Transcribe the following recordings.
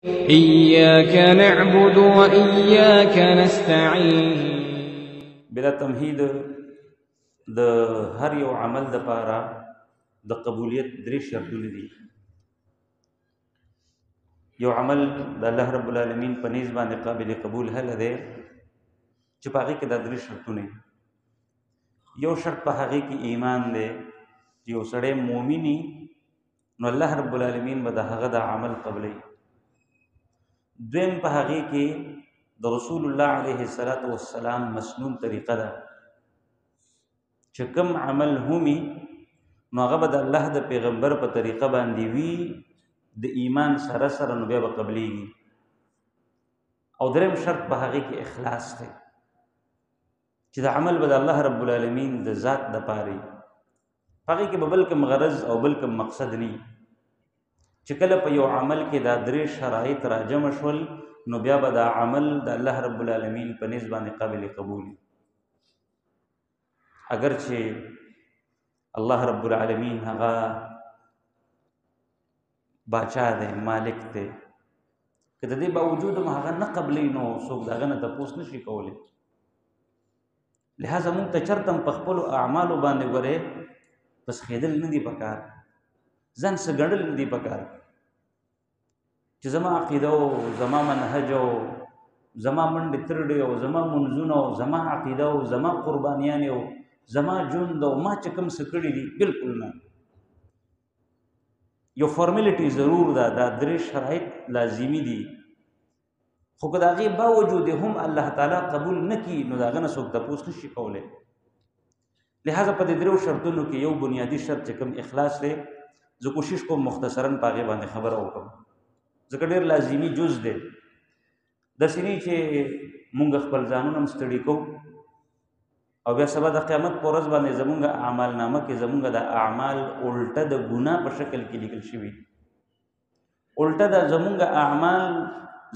إياك نعبد وإياك نستعين. بلا تمهید د هر یو عمل د پاره د قبولیت درې شرطونه دي. یو عمل د الله رب العالمین په نسبت باندې قابل قبول هله دی چې په هغې کې دا درې شرطونه دي. یو شرط په هغې کې ایمان دی چې یو سړی مؤمني نو الله رب العالمین به د هغه د عمل قبلوي. دویم په هغې کې د رسول الله علیه السلام مسنون طریقه ده چې کوم عمل همي نو هغه به د الله د پیغمبر په طریقه باندې وي د ایمان سره سره نو بیا به قبلیږي. او دریم شرط په هغې کې اخلاص دی چې د عمل به د الله رب العالمین د ذات دپاره وي. په هغې کې به بل کوم غرض او بل کوم مقصد نه وي. چې کله په یو عمل کې دا درې شرایط راجمع شول نو بیا به دا عمل د الله رب العالمین په نسبت باندې قابل قبول وي. اگر چې الله رب العالمین هغه باچا دی، مالک دی، که د دې باوجود هم هغه نه قبلوي نو څوک د هغه نه تپوس نشي کولی. لہذا موږ ته چېرته هم په خپلو اعمالو باندې ګورې پس خېدل نه دي پکار، ځان څه ګڼل نه دي پکار چې زما عقیده او زما منهج او زما منډې ترډې او زما منځونه او زما عقیده او زما قربانیانې او زما ژوند او ما چې کوم څه کړي دي، بلکل نه. یو فارمیلټي ضرور ده، دا درې شرایط لازمي دي، خو که د هغې باوجود هم الله تعالی قبول نه کړي نو د هغه نه څوک تپوس نشي کولی. لہذا په دې درېو شرطونو کې یو بنیادي شرط چې کوم اخلاص دی، زه کوشش کوم مختصرا په هغې باندې خبره وکړم ځکه ډېر لازمي جز دی. داسې نه چې مونږ خپل ځانونه هم ستړي کوو او بیا سبا د قیامت په ورځ باندې زمونږ اعمال نامه کې زمونږ د اعمال الټه د ګناه په شکل کې لیکل شوي، الټه د زمونږ اعمال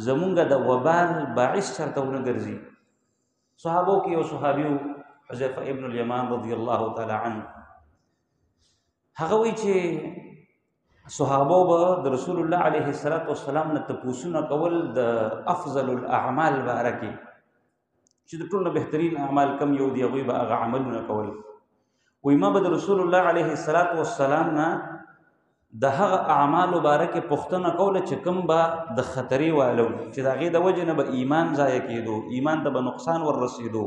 زمونږ د وبال باعث چېرته ونه ګرځي. صحابو کې یو صحابي و حذیفه ابن الیمان رضی الله تعالی عنه، هغه وایي چې صحابو به د رسول الله علیه السلام نه تپوسونه کول د افضل الاعمال باره کې چې د ټولو نه بهترین اعمال کم یو دي، هغوی به هغه عملونه کول. وایي ما به د رسول الله علیه السلام نه د هغه اعمالو باره کې پوښتنه کوله چې کوم به د خطرې والو چې د هغې د وجې نه به ایمان ضایع کېدو، ایمان ته به نقصان ور رسېدو،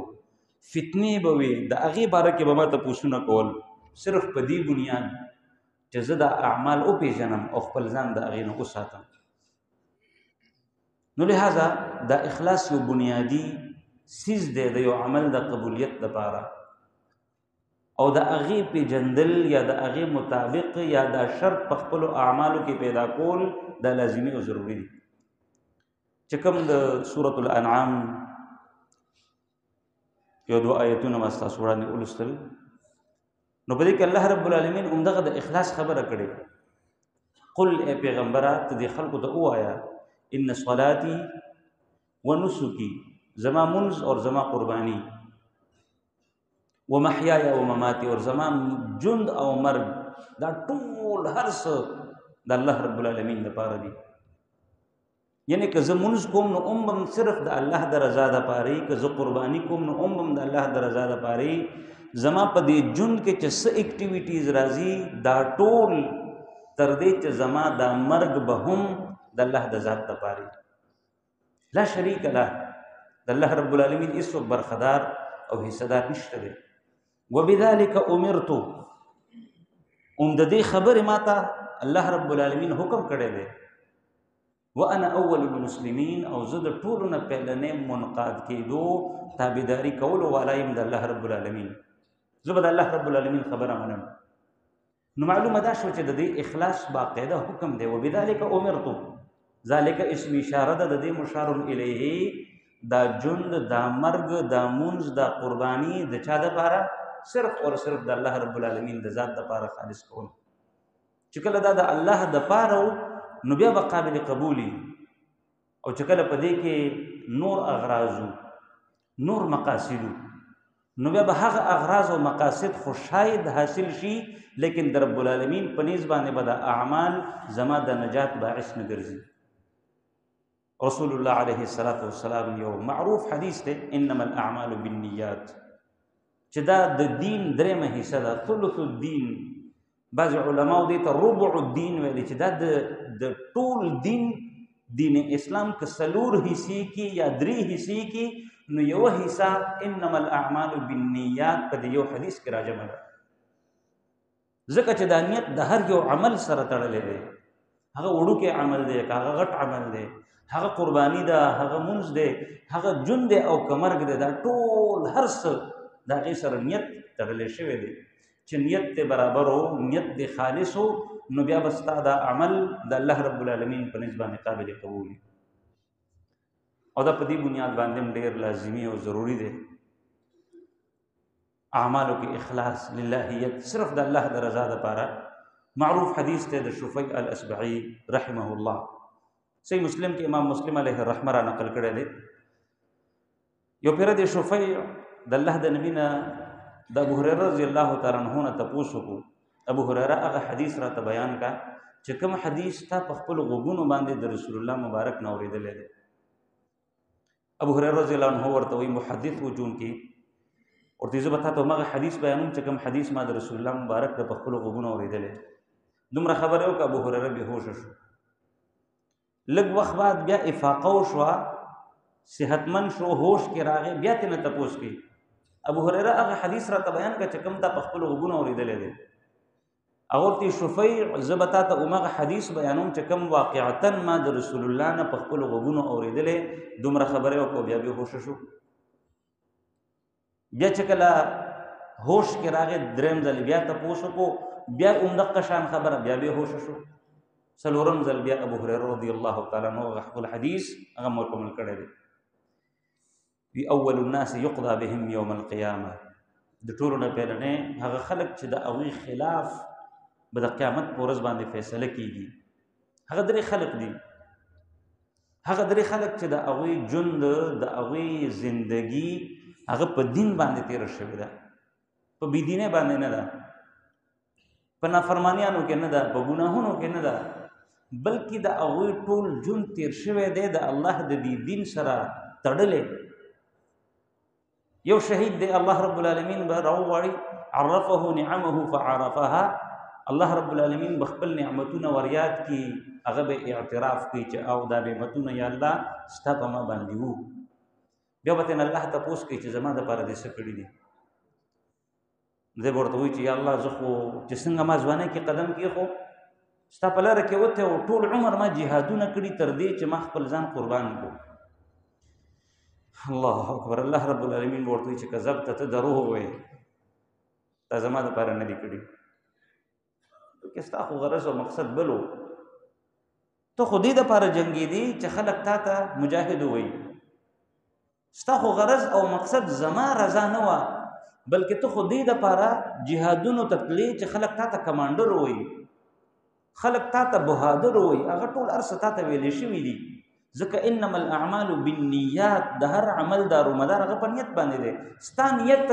فتنې به وي، د هغې باره کې به ما تپوسونه کول صرف په دې بنیاد چې زه دا اعمال وپېژنم او خپل ځان د هغې نه وساتم. نو لہذا دا اخلاص یو بنیادي څیز دی د یو عمل د قبولیت دپاره، او د هغې پېژندل یا د هغې مطابق یا دا شرط په خپلو اعمالو کې پیدا کول دا لازمي او ضروري دي. چې کوم د سورة الانعام یو دوه آیتونه ما ستاسو وړاندې ولوستل نو په دې کې الله رب العالمین همدغه د اخلاص خبره کړې. قل ای پیغمبره ته دې خلکو ته ووایه ان صلاتي و نسکي، زما منځ اور زما قربانی، و محیای و مماتی، اور زما ژوند او مرګ، دا ټول هر څه د الله رب العالمین دپاره دي. یعنی که زه منځ کوم نو هم بم صرف د الله د رضا دپاره وي، که زه قرباني کوم نو هم بم د الله د رضا دپاره وي. زما په دې ژوند کې چې څه اکټیویټیز راځي دا ټول تر دې چې زما دا مرګ به هم د الله د ذات دپاره وي. لا شریک له، د الله رب العالمین هېڅوک برخدار او حصهدار نشته دی. وبذلک امرت، د دې خبرې ما ته الله رب العالمین حکم کړی دی. وانا اول المسلمین، او زه د ټولو نه پهلنی منقاد کېدو تابعداري کولو والا یم د الله رب العالمین. زه به د الله رب العالمین خبره منم. نو معلومه دا شو چې د دې اخلاص باقاعده حکم دی. وبذلک امرت، ذالک اسم اشاره ده د دې مشار الیه، دا ژوند، دا مرګ، دا منځ، دا قربانی د چا دپاره؟ صرف اور صرف د الله رب العالمین د ذات دپاره خالص کول. چې کله دا د الله دپاره نو بیا به قابل قبولی، او چې کله په دې کې نور اغراضو نور مقاصدو نو بیا به هغه اغراض او مقاصد خو شاید حاصل شي لیکن در رب العالمین په نسبت باندې به د اعمال زما د نجات باعث نه ګرځي. رسول الله علیه السلام یو معروف حدیث دی انما الاعمال بالنیات چې دا د دین درېمه حصہ ده ثلث الدین بعض علماء دې ته ربع الدین ویلي چې دا د ټول دین اسلام که څلور حصې کې یا درې حصې کې نو یو حصہ انما الاعمال بالنیات په دې یو حدیث کې راجمه ده ځکه چې دا نیت د هر یو عمل سره تړلی دی هغه وړوکی عمل دی که هغه غټ عمل دی هغه قربانی ده هغه مونځ دی هغه جون دی او که مرګ دی دا ټول هر څه د هغې سره نیت تړلی شوی دی چې نیت دی برابر و نیت دی خالص و نو بیا به ستا دا عمل د الله رب العالمین په نسبت باندې قابل قبول او دا په دې بنیاد باندې هم ډېر لازمي او ضروري دی اعمالو کې اخلاص للهیت صرف د الله د رضا دپاره معروف حدیث دی د شفیع الاسبعي رحمه الله صحیح مسلم کې امام مسلم علیه الرحمه را نقل کړی دی یو پیر د شفیع د الله د نبی نه د ابو هريره رضی الله تعالی عنہ نه تپوس وکړو ابو هريره هغه حدیث راته بیان کا چې کوم حدیث تا په خپل غوږونو باندې د رسول الله مبارک نه اورېدلی دی ابو هريره رضی الله عنه ورته وایي محدث و چونکې ورته زه به تا ته همغه حدیث بیانوم چې کوم حدیث ما د رسول الله مبارک نه په خپلو غوږونو اورېدلی دومره خبره وکړه ابو هريره بېهوشه شو لږ وخت بعد بیا افاقه وشوه صحتمند شو هوش کې راغی بیا ترې نه تپوس کوي ابو هريره هغه حدیث راته بیان کړه چې کوم تا په خپلو غوږونو اورېدلی دی هغه ورته شفیع زه به تا ته همغه حدیث بیانوم چې کوم واقعتا ما د رسول الله نه په خپلو غوږونو اورېدلی دومره خبرې وکړه بیا بېهوشه شو بیا چې کله هوش کې راغی درېیم ځل بیا تپوس وکړو بیا همدغه شان خبره بیا بېهوشه شو څلورم ځل بیا ابو هريره رضی الله تعالی عنہ هغه خپل حدیث هغه مکمل کړی دی وی اول الناس يقضى بهم يوم القيامه د ټولو نه پیلنې هغه خلک چې د هغوی خلاف به د قیامت په ورځ باندې فیصله کیږي هغه درې خلک دي هغه درې خلک چې د هغوی ژوند د هغوی زندگی هغه په دین باندې تېره شوې ده په بېدینۍ باندې نه ده په نافرمانیانو کې نه ده په ګناهونو کې نه ده بلکې د هغوی ټول ژوند تېر شوی دی د الله د دې دین سره تړلی یو شهید دی الله رب العالمین به راوغواړي عرفه نعمه فعرفها الله رب العالمین به خپل نعمتونه وریاد کړي هغه به اعتراف کوي چې او دا نعمتونه یا الله ستا په ما باندې وو بیا به ترې الله تپوس کوي چې زما دپاره دې څه کړي دي دی به ورته وایي چې یا الله زه خو چې څنګه ما ځوانۍ کې قدم کېښو ستا په لاره کې وتی او ټول عمر ما جهادونه کړي تر دې چې ما خپل ځان قربان کړو الله اکبر الله رب العالمین به ورته وایي چې کذبته ته دروغ وایې تا زما دپاره نه دي کړي که ستا خو غرض او مقصد بل و ته خو دې دپاره جنګېدې چې خلک تا ته مجاهد ووایي ستا خو غرض او مقصد زما رضا نه وه بلکې ته خو دې دپاره جهادونو ته تلې چې خلک تا ته کمانډر ووایي خلک تا ته بهادر ووایي هغه ټول هر څه تا ته ویلې شوي دي ځکه انما الاعمال بالنیات د هر عمل دارومدار هغه په نیت باندې دی ستا نیت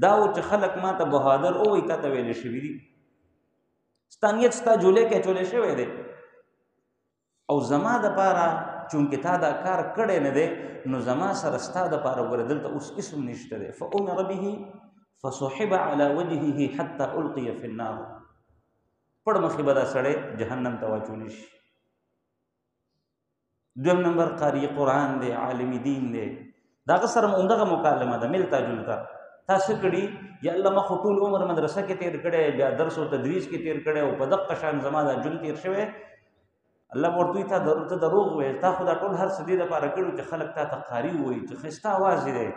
دا و چې خلک ما ته بهادر ووایي تا ته ویلې شوي دي ستا نیت ستا جولې کې اچولی شوی دی او زما دپاره چونکې تا دا کار کړی نه دی نو زما سره ستا دپاره ګوره دلته اوس اسم نشته دی فامر به فصحب على وجهه حتى القي في النار پړ مخې به دا سړی جهنم ته واچولی شي دویم نمبر قاری قرآن دی عالم دین دی د هغه سره همدغه مکالمه ده ملتا جلتا تا څه کړي یا الله ما خو ټول عمر مدرسه کې تېر کړی بیا درس او تدریس کې تېر کړی او په دغه شان زما دا ژوند تېر شوی الله ورته وایي ته دروغ وایې تا خو دا ټول هر څه دې دپاره کړي چې خلک تا ته قاري ووایي چې ښایسته اواز دی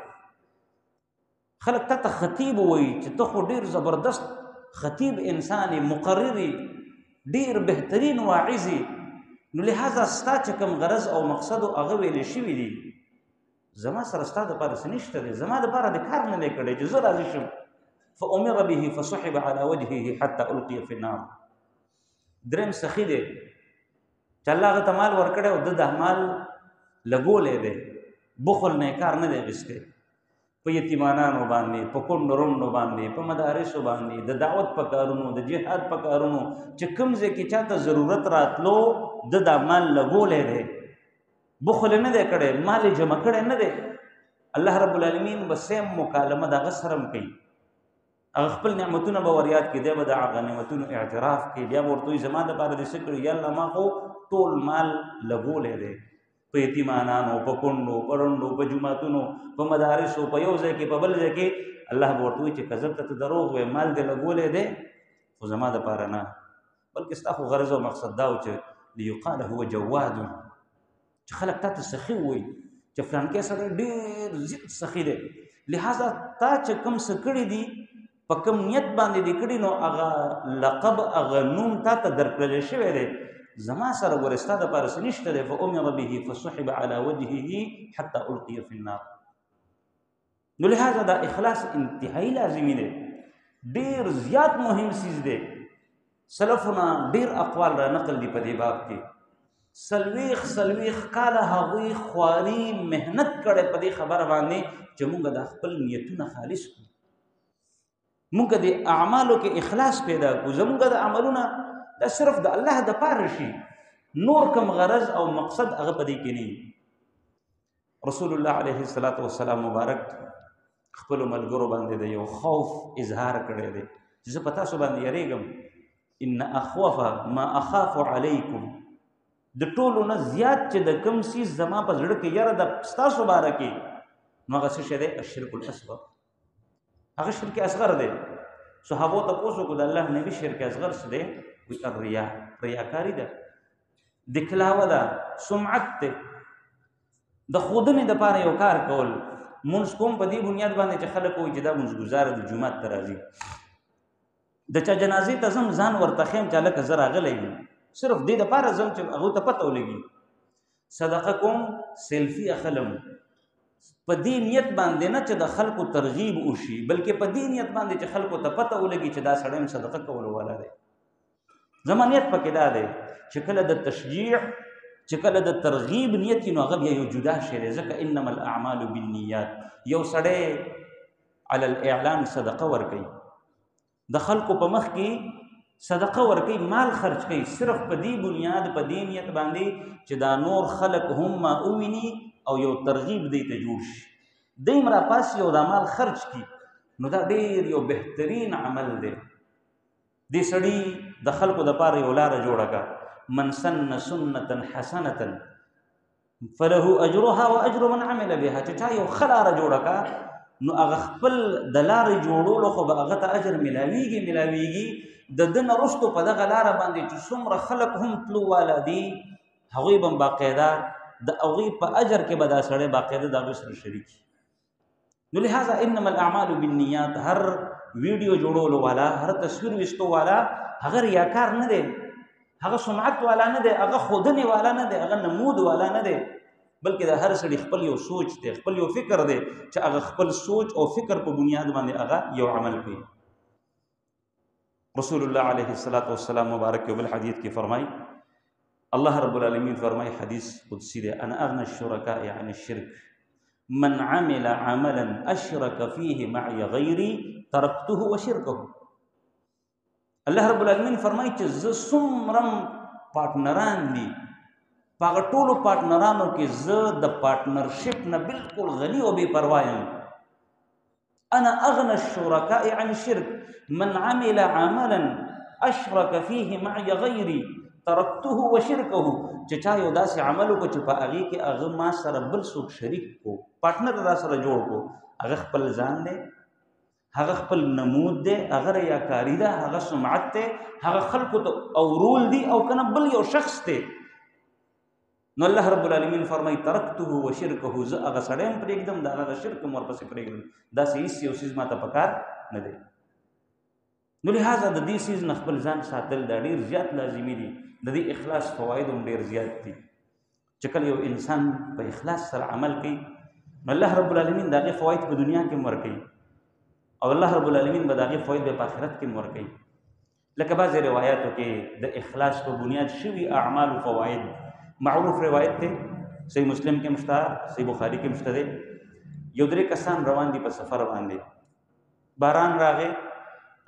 خلک تا ته خطیب ووایي چې ته خو ډېر زبردست خطیب انسان مقرر ډېر بهترین واعظ نو لہذا ستا چې کوم غرض او مقصد هغه ویلې شوي دي زما سره ستا دپاره څه نشته دی زما دپاره د کار نه دی کړی چې زه راضي شم فامر به فصحب على وجهه حتى القي في النار درېم سخي دی چې الله هغه ته مال ورکړی او ده دا مال لګولی دی بخل نه کار نه دی اخیستی په یتیمانانو باندې په کونډو رونډو باندې په مدارسو باندې د دعوت په کارونو د جهاد په کارونو چې کوم ځای کې چاته ضرورت راتلو د دا مال لګولی دی بخل نه دی کړی، مال جمع کړی نه دی. الله رب العالمین به سیم مکالمه د هغه سره کوي، هغه خپل نعمتونه به ور یاد کړي، دی به د هغه نعمتونو اعتراف کوي، بیا به ورته وایي زما دپاره دې څه کړي، یا الله ما خو ټول مال لګولی دی په یتیمانانو، په کونډو، په ړنډو، په جوماتونو، په مدارسو، په یو ځای کې، په بل ځای کې. الله به ورته وایي چې کذب ته دروغ وایې، مال دې لګولی دی خو زما دپاره نه، بلکې ستا خو غرض او مقصد دا و چې لیقال هو جواد، چې خلک تا ته سخي ووایي چې فلانکی سړی ډېر زیات سخي دی، لہذا تا چې کوم څه کړي دي په کوم نیت باندې دې کړي نو هغه لقب هغه نوم تا ته درکړلی شوی دی، زما سره ګورې ستا دپاره څه نشته دی. فامر به فسحب على وجهه حتى القي في النار. نو لہذا دا اخلاص انتهایی لازمي دی، ډېر زیات مهم څیز دی. سلفونه ډېر اقوال را نقل دي په دې باب کې، څلوېښت کاله هغوی خواري محنت کړی په دې خبره باندې چې موږ د خپل نیتونه خالص کړو، موږ د اعمالو کې اخلاص پیدا کړو، زموږ د عملونه دا صرف د الله دپاره شي، نور کوم غرض او مقصد هغه په دې کې نه. رسول الله علیه السلام مبارک خپلو ملګرو باندې د یو خوف اظهار کړی دی چې زه په تاسو باندې یریږم. ان اخوف ما اخاف علیکم، د ټولو نه زیات چې د کوم څیز زما په زړه کې یره د ستاسو باره کې نو هغه څه شی دی الشرک الاصغر، هغه شرک اصغر دی. صحابو تپوس وکړو د الله نبي شرک اصغر څه دی؟ وایي الریا، ریاکاري ده، دکلاوه ده، سمعت دی، د ښودنې دپاره یو کار کول. مونځ کوم په دې بنیاد باندې چې خلک وایي چې دا مونځګزاره د جومات ته راځي، د چا جنازې ته ځم ځان ورته ښیم چې هلکه زه راغلی یم، صرف دې دپاره ځم چې هغوی ته پته ولګي. صدقه کوم، سیلفي اخلم، په دې نیت باندې نه چې د خلکو ترغیب وشي، بلکې په دې نیت باندې چې خلکو ته پته ولګي چې دا سړی صدقه کولو والا دی. زما نیت پکې دا دی چې کله د تشجیع، چې کله د ترغیب نیت نو هغه بیا یو جدا شی دی، ځکه انما الاعمال بالنیات. یو سړی علی الاعلان صدقه ورکوي، د خلکو په مخ کې صدقه ورکوي، مال خرج کوي، صرف په دې بنیاد، په دې نیت باندې چې دا نور خلک هم ما وویني او یو ترغیب دی ته جوړ شي، دی هم راپاسي او دا مال خرج کړي، نو دا ډېر یو بهترین عمل دی. دې سړي د خلکو دپاره یو لاره جوړه کړه، من سن سنة حسنة فله اجرها واجر من عمل بها، چې چا یو ښه لاره جوړه کړه نو هغه خپل د لارې جوړولو خو به هغه ته اجر ملاویږي، د ده نه وروستو په دغه لاره باندې چې څومره خلک هم تلو والا دي هغوی به هم باقاعده د هغوی په اجر کې به دا سړی باقاعده د هغوی سره شریک. نو لہذا انما الاعمال بالنیات، هر ویډیو جوړولو والا، هر تصویر ویستو والا هغه ریاکار نه دی، هغه سمعت والا نه دی، هغه ښودنې والا نه دی، هغه نمود والا نه دی، بلکې د هر سړي خپل یو سوچ دی، خپل یو فکر دی چې هغه خپل سوچ او فکر په بنیاد باندې هغه یو عمل کوي. رسول الله علیه السلام مبارک یو بل حدیث کې فرمایي، الله رب العالمین فرمایي، حدیث قدسی دی، انا اغنى الشرکاء عن الشرك من عمل عملا اشرك فيه معي غیري ترکته وشرکه. الله رب العالمین فرمایي چې زه څومره پارټنران دي، په هغه ټولو پارټنرانو کې زه د پارټنرشپ نه بالکل غني او بې پروا یم. انا اغنى الشرکاء عن الشرك من عمل عملا اشرك فيه معي غیري ترکته وشرکه، چې چا یو داسې عمل وکړو چې په هغې کې هغه ما سره بل څوک شریک کو، پارټنر را سره جوړ کو، هغه خپل ځان دی، هغه خپل نمود دی، هغه ریاکاري ده، هغه سمعت دی، هغه خلکو ته اورول دي او کنه بل یو شخص دی. نو الله رب العالمین فرمایي ترکته وشرکه، زه هغه سړی هم پرېږدم، د هغه شرک هم ورپسې پرېږدم، داسې هېڅ یو څیز ماته پکار نه دی. نو لہذا د دې څیز نه خپل ځان ساتل دا ډېر زیات لازمي دي. د دې اخلاص فواید هم ډېر زیات دي، چې کله یو انسان په اخلاص سره عمل کوي نو الله رب العالمین د هغې فواید په دنیا کې هم ورکوي او الله رب العالمین به د هغې فواید به په آخرت کې هم ورکوي. لکه بعضې روایاتو کې د اخلاص په بنیاد شوي اعمالو فواید معروف روایت دی، صحیح مسلم کې هم شته، صحیح بخاري کې هم شته دی. یو درې کسان روان دي په سفر باندې، باران راغی،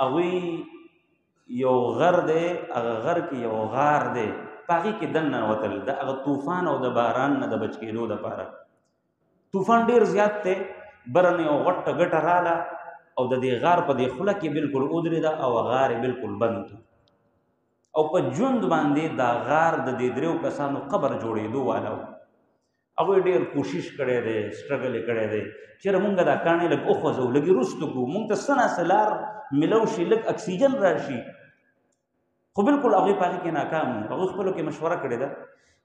هغوی یو غر دی، هغه غر کې یو غار دی، پاغي کې دننه وتل د هغه طوفان او د باران نه د بچ کېدو لپاره. طوفان ډیر زیات ته برن یو غټه ګټه رااله او د دې غار په دې خوله کې بالکل ودرېده او غار بالکل بند او په ژوند باندې دا غار د دې دریو کسانو قبر جوړېدو والو. هغوی ډېر کوشش کړی دی، سټرګل یې کړی دی چېرې مونږ دا کاڼې لږ وخوځو، لږ یې رستو کړو، مونږ ته څه ناڅه لار میلو شي، لږ اکسیجن راشي. خو بالکل هغوی په هغې کې ناکام وو. هغوی خپلو کې مشوره کړې ده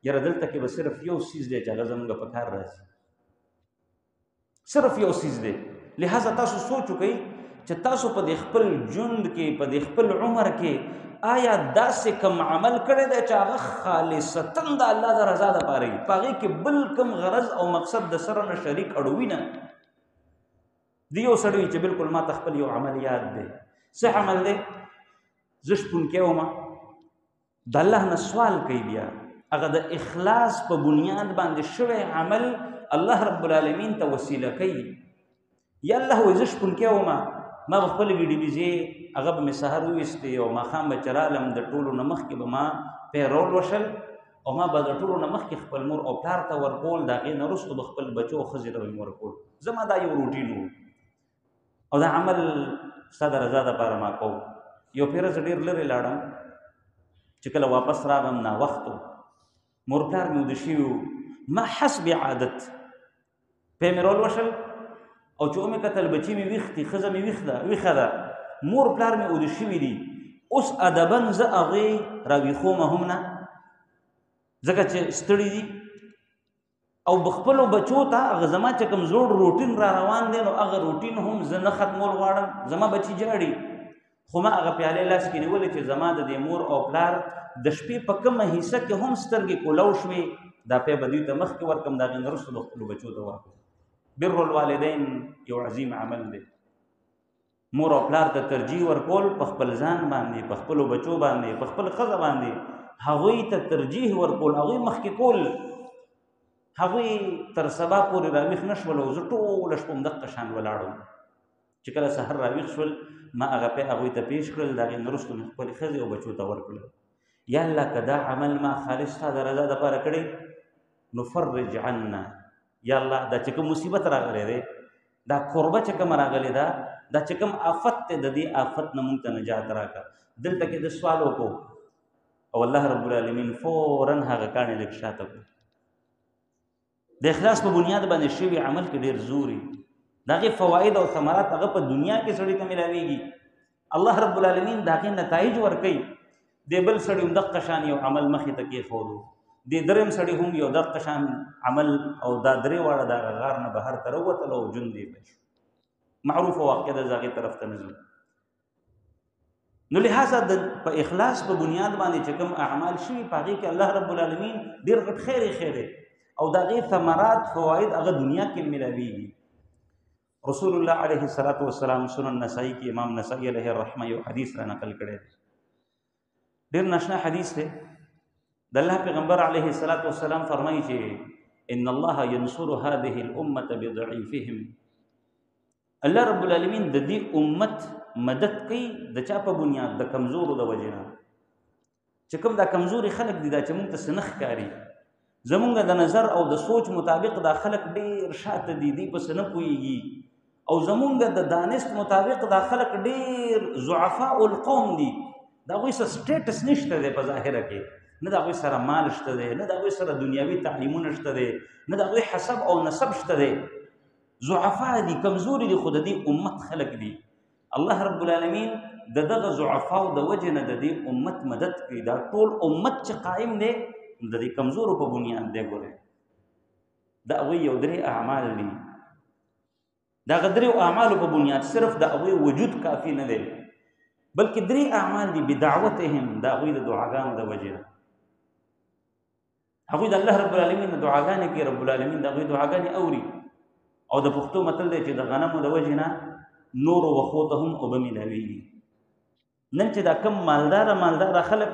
یاره دلته کې به صرف یو څیز دی چې هغه زموږ په کار راځي، صرف یو څیز دی. لہذا تاسو سوچ وکئ چې تاسو په دې خپل ژوند کې په دې خپل عمر کې آیا داسې کم عمل کړی دی چې هغه خالصتاً د الله د رضا دپاره وي، په هغې کې بل کم غرض او مقصد د سره نه شریک اړوي نه. د یو سړی چې بالکل ما ته خپل یو عمل یاد دی. څه عمل دی؟ زه شپونکی وم، د الله نه سوال کوي، بیا هغه د اخلاص په بنیاد باندې شوی عمل الله رب العالمین ته وسیله کوي. یا الله وایي زه شپونکی وم، ما به خپلې ګډې هغه به مې سهار وویستې او ماښام به چې رالم د ټولو نه مخکې به ما پیرول وشل او ما به د ټولو نه مخکې خپل مور او پلار ته ورکول، د هغې نه وروسته به خپل بچو او ښځې ته به مې ورکول. زما دا یو روټین و او دا عمل ستا د رضا دپاره ما کوم. یو پیره زه ډېر لرې لاړم، چې کله واپس راغلم ناوخت و، مور پلار مې وده شوي وو، ما حسب عادت پی مې رول وشل او چې ومې کتل بچي مې ویښ دي، ښځه مې ویښه ده، مور پلار مې اوده شوي دي. اوس ادبا زه هغې راویښومه هم نه، ځکه چې ستړي دي او بخپلو بچو ته هغه زما چې کوم زوړ روټین را روان دی نو هغه روټین هم زه نه ختمول غواړم. زما بچي جاړي خو ما هغه پیالې لاس کې نیولې چې زما د دې مور او پلار د شپې په کومه حصه کې هم سترګې کولو شوې، دا پی به دوی ته مخکې ورکړم، د هغې نه وروسته به خپلو بچو ته ورکړم. بر الوالدین یو عظیم عمل دی. مور او پلار ته ترجیح ورکول، په خپل ځان باندې، په خپلو بچو باندې، په خپل ښځه باندې هغوی ته ترجیح ورکول، هغوی مخکې کول. هغوی تر سبا پورې راویښ نه شول او زه ټوله شپه همدغه شان ولاړم. چې کله سحر راویښ شول ما هغه پی هغوی ته پیش کړل، د هغې نه وروسته مې خپلې ښځې او بچو ته ورکړل. یا الله که دا عمل ما خالص ستا د رضا دپاره کړی نو فرج عنا. یا الله دا چې کوم مصیبت راغلی دی، دا قربه چې کومه راغلی ده، دا چې کوم آفت دی، د دې آفت نه مونږ ته نجات راکړه. دلته کې د سوال وکړو او الله رب العالمین فوراً هغه کاڼې لږ شاته کړو. د اخلاص په بنیاد باندې شوي عمل کې ډېر زوري، د هغې فواید او ثمرات هغه په دنیا کې سړي ته میلاویږي. الله رب العالمین د هغې نتایج ورکوي. د بل سړي هم دغه شان یو عمل مخې ته کېښودو، د درېیم سړي هم یو دغه شان عمل او دا درې واړه د هغه غار نه بهر ته راووتل او ژوند یې پیل شو. معروفه واقع ده، زه هغې طرف ته نه ځو. نو لہذا په اخلاص په بنیاد باندې چې کوم اعمال شوي په هغې کې الله رب العالمین ډېر غټ خیر یې خیر دی او د هغې ثمرات فواید هغه دنیا کې میلاویږي. رسول الله علیه الصلاة والسلام سنن نسائی کې امام نسائی علیه الرحمه یو حدیث را نقل کړی دی، ډېر ناشنا حدیث دی. د الله پیغمبر علیه الصلاة والسلام فرمایي چې ان الله ینصر هذه الامة بضعیفهم. الله رب العالمین د دې امت مدد کوي د چا په بنیاد؟ د کمزورو د وجې نه. چې کوم دا کمزوري خلک دي دا چې موږ ته څه نه ښکاري، زمونږ د نظر او د سوچ مطابق دا خلک ډېر شاته دي، دوی په څه نه پوهېږي، او زمونږ د دانست مطابق دا خلک ډېر ضعفاء القوم دي، د هغوی څه سټیټس نشته دی په ظاهره کې، نه د هغوی سره مال شته دی، نه د هغوی سره دنیاوي تعلیمونه شته دی، نه د هغوی حسب او نسب شته دی، ضعفا دي، کمزوري دي، خو د دې امت خلک دي. الله رب العالمین د دغه ضعفاو د وجې نه د دې امت مدد کوي. دا ټول امت چې قائم دی د دې کمزورو په بنیاد دی. ګورئ د هغوی یو درې اعمال دي، د هغه درېو اعمالو په بنیاد صرف د هغوی وجود کافي نه دی، بلکې درې اعمال دي بدعوتهم، د هغوی د دعاګانو د وجې نه. هغوی د الله رب العالمین نه دعاګانې کوي، رب العالمین د هغوی دعاګانې اوري. او د پښتو متل دی چې د غنمو د وجې نه نورو وښو ته هم اوبه میلاویږي. نن چې دا کم مالداره خلک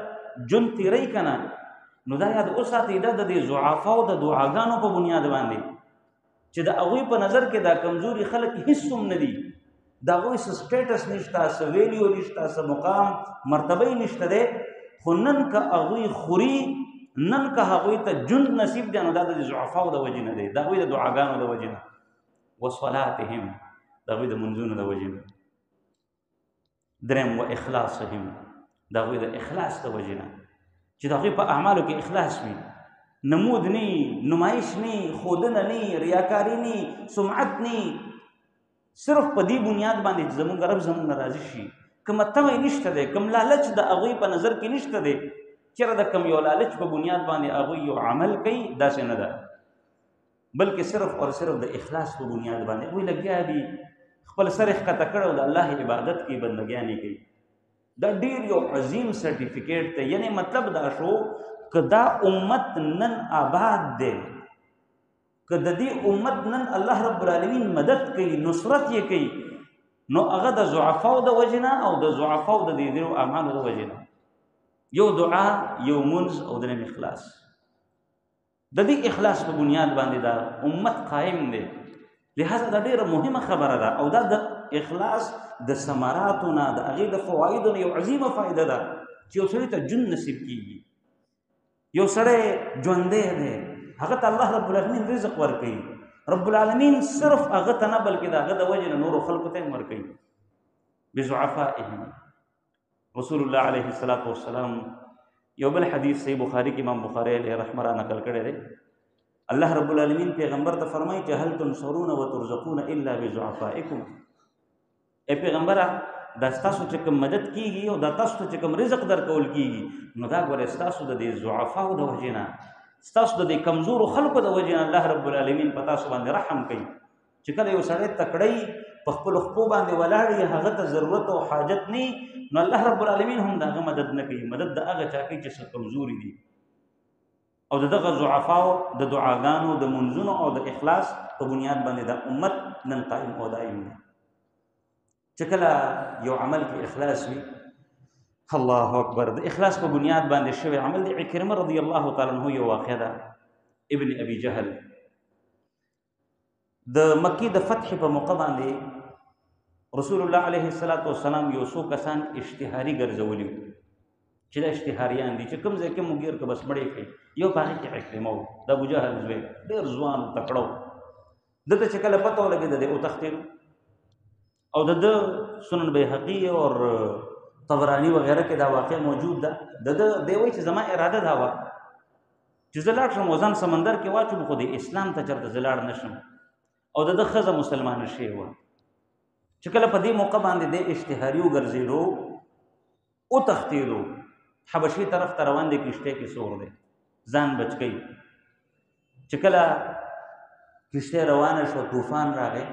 ژوند تېروي که نه، نو دا یاد وساتئ دا د دې ضعفاو د دعاګانو په بنیاد باندې چې د هغوی په نظر کې دا کمزوري خلک هېڅ هم نه دي، د هغوی څه سټیټس نشته، څه ویلیو نشته، څه مقام مرتبه یې نشته دی، خو نن که هغوی خوري نن که هغوی ته جند نصیب دی نو دا د ضعفاو د وجې نه دی، د هغوی د دعاګانو د وجې نه، وصلاتهم د هغوی د منځونو د وجې نه، دریم و اخلاصهم د هغوی د اخلاص د وجې نه، چې د هغوی په اعمالو کې اخلاص وي، نمود نی، نمایش نی، ښودنه نی، ریاکاري نی، سمعت نی، صرف په دې بنیاد باندې چې زمونږ رب زمونږ نه راضي شي، کومه تمه نشته دی، کوم لالچ د هغوی په نظر کې نشته دی، چېرې د کوم یو لالچ په بنیاد باندې هغوی یو عمل کوي، داسې نه ده، بلکې صرف او صرف د اخلاص په بنیاد باندې هغوی لګیا دي، خپل سر یې ښکته کړی او د الله عبادت کوي، بندګیانې کوي. دا ډېر یو عظیم سرټیفیکیټ دی، یعنی مطلب دا شو که دا امت نن آباد دی، که د دې امت نن الله رب العالمین مدد کوي، نصرت یې کوي، نو هغه د ضعفاو د وجې نه او د ضعفاو د دې ډېرو اعمالو د وجې نه، یو دعا، یو منځ او دریم اخلاص. د دې اخلاص په بنیاد باندې دا امت قائم دی، لہذا دا ډېره مهمه خبره ده، او دا د اخلاص د ثمراتو نه، د هغې د فوایدو نه یو عظیمه فایده ده چې یو سړي ته ژوند نصیب کېږي، یو سړی ژوندی دی، هغه ته الله رب العالمین رزق ورکوي، رب العالمین صرف هغه ته نه بلکې د هغه د وجې نه نورو خلکو ته هم ورکوي. بضعفائهم رسول الله علیه السلام یو بل حدیث صحیح بخاری کې امام بخاری علیه رحمه را نقل کړی دی، الله رب العالمین پیغمبر ته فرمایي چې هل تنصرون وترزقون الا بضعفائکم، ای پیغمبره دا ستاسو چې کوم مدد کېږي او دا تاسو ته چې کوم رزق درکول کېږي نو دا ګوره ستاسو د دې ضعفاو د وجې نه، ستاسو د دې کمزورو خلکو د وجې نه الله رب العالمین په تاسو باندې رحم کوي، چې کله یو سړی تکړی په خپلو خپو باندې ولاړ وي، هغه ته ضرورت او حاجت نه نو الله رب العالمین هم د هغه مدد نه کوي، مدد د هغه چا کوي چې څه کمزوري دي. او د دغه ضعفاو د دعاګانو، د منځونو او د اخلاص په بنیاد باندې دا امت نن قائم او دائم دی. چې کله یو عمل کې اخلاص وي، الله اکبر، د اخلاص په بنیاد باندې شوی عمل د عکرمه رضی الله تعالی عنہ یو واقعه ده، ابن ابي جهل د مکی د فتح په موقع باندې رسول الله علیه السلام یو څو کسان اشتهاري ګرځولي چې دا اشتهاریان دي چې کوم ځای کې مګیر که بس مړې کوي، یو په هغې کې عکرمه و، د ابوجهل زوی ډېر ځوان تکړه و، دته چې کله پته ولګېده دی وتښتېدو، او د ده سنن بیهقي اور طبراني وغیره کې دا واقع موجود ده، د ده دی وایي چې زما اراده دا وه چې زه لاړ شم وزن سمندر کې واچوم، خو د اسلام ته چېرته زه لاړ نه شم، او د ده ښځه مسلمانه شوې وه، چې کله په دې موقع باندې دی اشتهاري وګرځېدو، وتښتېدو، حبشي طرف ته روان دی، کشتۍ کې سور دی، ځان بچ کوي. چې کله کشتۍ روانه شوه، طوفان راغی،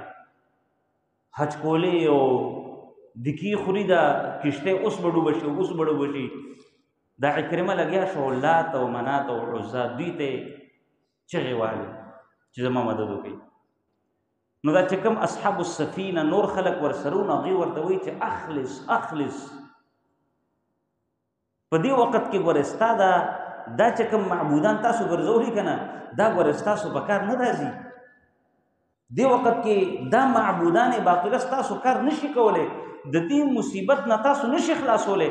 هچکولې او دکي خوري دا کشتۍ اوس به ډوبه شي، اوس به ډوبه شي. دا عکرمه لګیا شو لات او منات او عزا دوی ته چغې والې چې زما مدد وکړي. نو دا چې کوم اصحاب السفینه نور خلک ورسره وو، نو هغوی ورته وایي چې اخلص اخلص. په دې وخت کې ګوره ستا دا چې کوم معبودان تاسو ګرځولي که نه، دا ګوره ستاسو په کار نه راځي. دې وخت کې دا معبودان باطله ستاسو کار نشي کولی، د دې مصیبت نه تاسو نشي خلاصولی.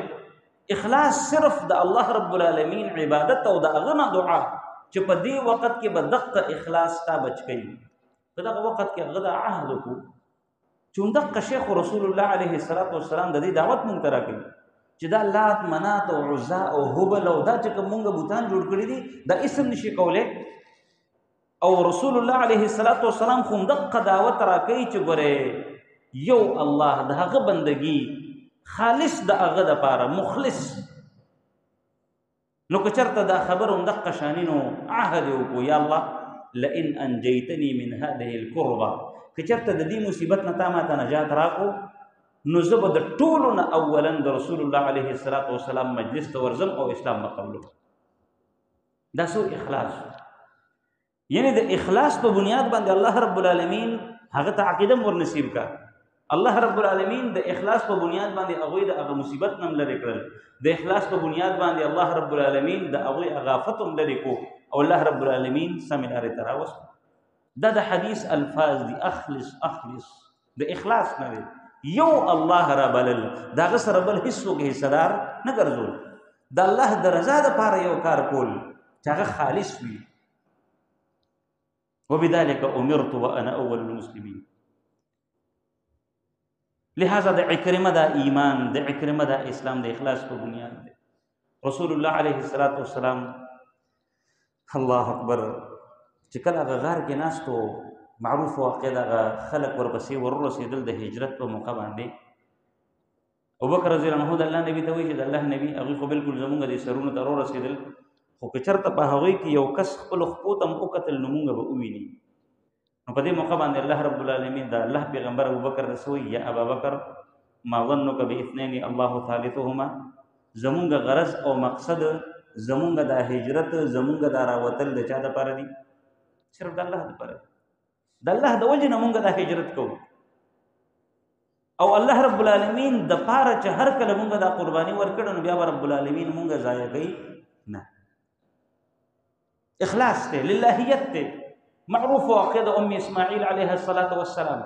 اخلاص صرف د الله رب العالمین عبادت او د هغه نه دعا، چې په دې وخت کې به دقه اخلاص تا بچ کوي. په دغه وخت کې هغه دا عهد وکړو چې همدقه شیخ رسول الله علیه السلام د دې دعوت مونږ ته راکوي چې دا لات منات او عزا او هبل او دا چې کوم مونږ بوتان جوړ کړي دي دا اسم نشي کولی. او رسول الله علیه السلام خو همدقه دعوت راکوي چې ګورې یو الله د هغه بندګي خالص د هغه دپاره مخلص. نو که چېرته دا خبر همدقه شاني نو عهد یې وکړو، یا الله لئن انجیتنی من هذه الکربه، که چېرته د دې مصیبت نه تا ماته نجات راکړو نو زه به د ټولو نه اولا د رسول الله علیه السلام مجلس ته ورځم او اسلام به قبلو. دا څو اخلاص، یعنی د اخلاص په بنیاد باندې الله رب العالمین هغه ته عقیده ورنصیب کا. الله رب العالمین د اخلاص په بنیاد باندې هغوی د هغه مصیبت نه هم لرې کړل، د اخلاص په بنیاد باندې الله رب العالمین د هغوی هغه آفت هم لرې کو، او الله رب العالمین سمې لارې ته راوست. دا د حدیث الفاظ دي، اخلص اخلص، د اخلاص نه دی. یو الله را بلل، د هغه سره بل هېڅوک حصهدار نه ګرځول، د الله د رضا دپاره یو کار کول، چې هغه خالص وي. وبذلك امرت وانا اول المسلمين. لہذا د عکرمه دا ایمان، د عکرمه دا اسلام د اخلاص په بنیاد دی. رسول الله علیه الصلاۃ والسلام الله اکبر چې کله هغه غار کې ناستو، معروف واقع دغه خلک ورپسې ورسېدل د هجرت په موقع باندې. ابوبکر رضی الله عنه د الله نبی ته وایي چې د الله نبی هغوی خو بلکل زمونږ د سرونو ته ورسېدل، خو که چېرته په هغوی کې یو کس خپلو خپو ته م وکتل نو مونږ به وویني. نو په دې موقع باندې الله رب العالمین د الله پیغمبر ابوبکر ته څه وایي؟ یا ابابکر ما ظنک باثنین الله ثالثهما. زمونږ غرض او مقصد زمونږ دا هجرت، زمونږ دا راوتل د چا دپاره دي؟ صرف د الله دپاره. د الله د وجې نه مونږ دا هجرت کوو، او الله رب العالمین د پاره چې هر کله مونږ دا قرباني ورکړه نو بیا به رب العالمین مونږ ضایع کوي نه. اخلاص ته، للهیت ته. معروف واقع د ام اسماعیل علیه الصلاۃ والسلام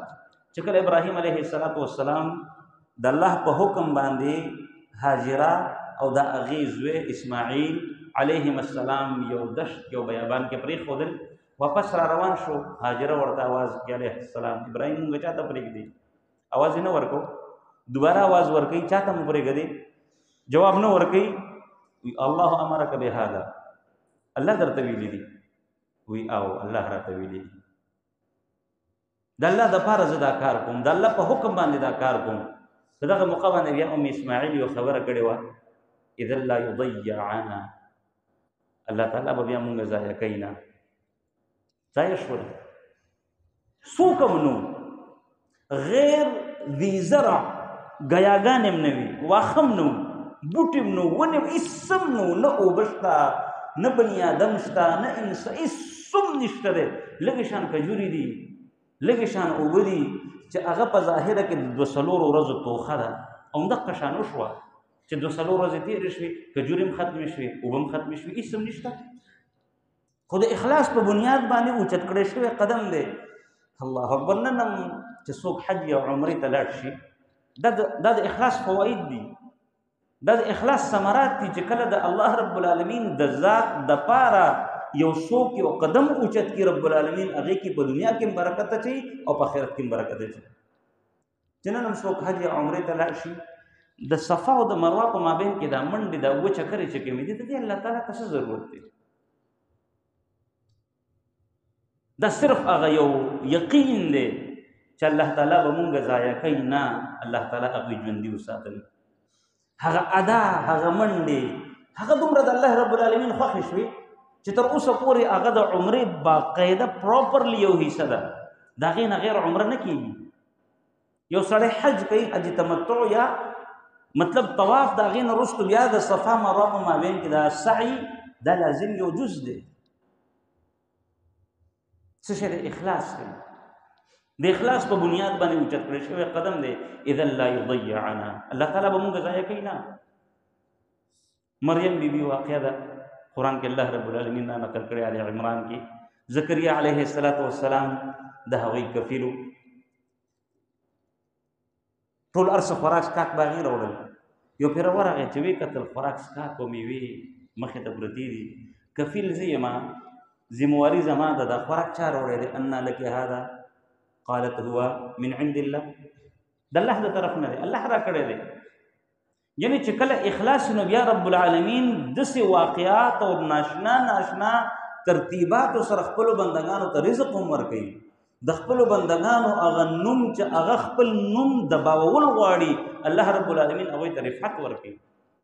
چې کله ابراهیم علیه الصلاۃ والسلام د الله په حکم باندې هاجره او د هغې زوی اسماعیل علیهم السلام یو دشت یو بیابان کې پرېښودل، واپس را روان شو. هاجره ورته آواز کړي علیه السلام ابراهیم مونږ چاته پرېږدي؟ आवाज نه ورکو. دوباره आवाज ورکي چاته مو پرېږدي؟ جواب نه ورکي. الله امرک بهذا، الله درته ویلي دي. وی او الله راته ویلي دي. د الله دپاره زه دا کار کوم، د الله په حکم باندې دا کار کوم. په دغه موقع باندې بیا ام اسماعیل یو خبره کړې وه، اذا لا یضیعنا، الله تعالی به بیا مونږ ضایع کوي نه. ضایع شول. څوک هم نو غیر ذی زرع، ګیاګان هم نه وي، واښه هم نه و، بوټي هم نه و، ونې هم هېڅ هم نه و، نه اوبه شته، نه بني آدم شته، نه انسان، هېڅ هم نشته دی. لږې شان کجوري دي، لږې شان اوبه دي چې هغه په ظاهره کې د 2-3 ورځو توخه ده. همدغه شان وشوه چې 2-3 ورځې تېرې شوې، کجورې هم ختمې شوې، اوبه هم ختمې شوې، هېڅ هم نشته. خو د اخلاص په بنیاد باندې اوچت کړی شوی قدم دی. الله اکبر. نن هم چې څوک حج یا عمرې ته لاړ شي، دا د اخلاص فواید دي، دا د اخلاص ثمرات دي چې کله د الله رب العالمین د ذات دپاره یو څوک یو قدم اوچت کړي، رب العالمین هغې کې په دنیا کې هم برکت اچوي او په آخرت کې هم برکت اچوي. چې نن هم څوک حج یا عمرې ته لاړ شي، د صفا او د مروه په مابین کې دا منډې دا اوه چکرې چې کومې دي، د دې الله تعالی ته څه ضرورت دی؟ دا صرف هغه یو یقین دی چې الله تعالی به مونږ ضایع کوي نه، الله تعالی هغوی ژوندي وساتل. هغه ادا، هغه منډې، هغه دومره د الله رب العالمین خوښې شوې چې تر اوسه پورې هغه د عمرې باقاعده پراپرلی یو حصه ده، د هغې نه غیر عمره نه کېږي. یو سړی حج کوي، حج تمتع یا مطلب طواف، د هغې نه وروسته بیا د صفا مروه په مابین کې دا سعی، دا لازم یو جز دی. څه شی دی؟ اخلاص دی. د اخلاص په بنیاد باندې اوچت کړی شوی قدم دی. اذا لا یضیعنا، الله تعالی به مونږ ضایع کوي نه. مریم بیبي واقعه ده، قرآن کې الله رب العالمین دا نقل کړی، آل عمران کې. زکریا علیه السلام د هغوی کفیل و، ټول هر څه خوراک څښاک به هغې راوړل. یو پېره ورغی چې ویې کتل خوراک څښاک او میوې مخې ته پرتې دي. کفیل زه یم، ذمواري زما ده، دا خوراک چا راوړی دی؟ انا لک هذا قالت هو من عند الله، د الله د طرف نه دی، الله را کړی دی. یعنی چې کله اخلاص نو بیا رب العالمین داسې واقعات او ناشنا ترتیباتو سره خپلو بندګانو ته رزق هم ورکوي. د خپلو بندګانو هغه نوم چې هغه خپل نوم دباول غواړي، الله رب العالمین هغوی ته رفعت ورکوي.